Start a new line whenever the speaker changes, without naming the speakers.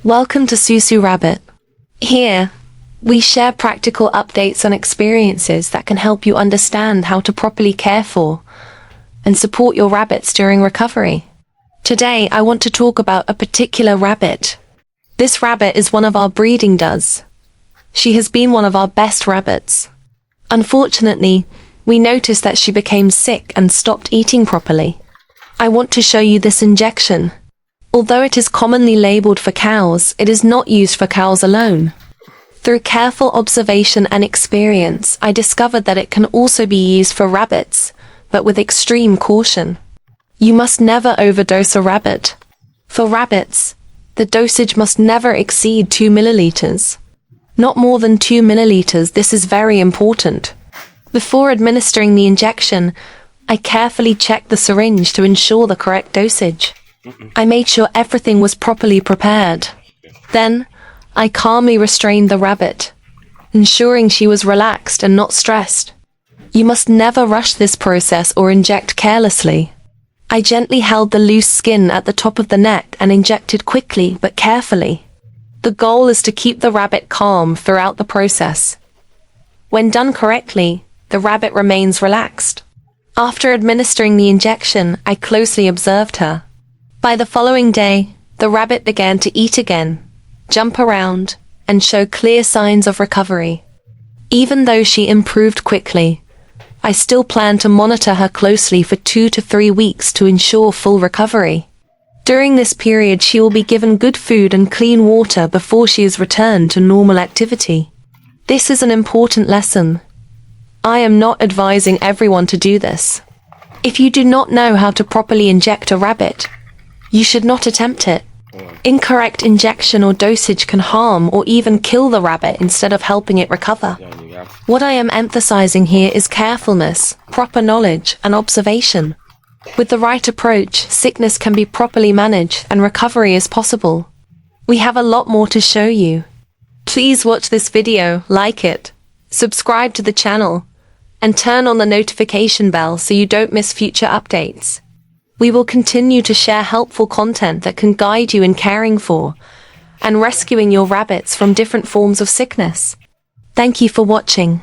Welcome to Susu Rabbit. Here, we share practical updates and experiences that can help you understand how to properly care for and support your rabbits during recovery. Today, I want to talk about a particular rabbit. This rabbit is one of our breeding does. She has been one of our best rabbits. Unfortunately, we noticed that she became sick and stopped eating properly. I want to show you this injection. Although it is commonly labeled for cows, it is not used for cows alone. Through careful observation and experience, I discovered that it can also be used for rabbits, but with extreme caution. You must never overdose a rabbit. For rabbits, the dosage must never exceed 2 milliliters. Not more than 2 milliliters, this is very important. Before administering the injection, I carefully checked the syringe to ensure the correct dosage. I made sure everything was properly prepared. Then, I calmly restrained the rabbit, ensuring she was relaxed and not stressed. You must never rush this process or inject carelessly. I gently held the loose skin at the top of the neck and injected quickly but carefully. The goal is to keep the rabbit calm throughout the process. When done correctly, the rabbit remains relaxed. After administering the injection, I closely observed her. By the following day, the rabbit began to eat again, jump around, and show clear signs of recovery. Even though she improved quickly, I still plan to monitor her closely for 2 to 3 weeks to ensure full recovery. During this period, she will be given good food and clean water before she is returned to normal activity. This is an important lesson. I am not advising everyone to do this. If you do not know how to properly inject a rabbit, you should not attempt it. Incorrect injection or dosage can harm or even kill the rabbit instead of helping it recover. What I am emphasizing here is carefulness, proper knowledge, and observation. With the right approach, sickness can be properly managed and recovery is possible. We have a lot more to show you. Please watch this video, like it, subscribe to the channel, and turn on the notification bell so you don't miss future updates. We will continue to share helpful content that can guide you in caring for and rescuing your rabbits from different forms of sickness. Thank you for watching.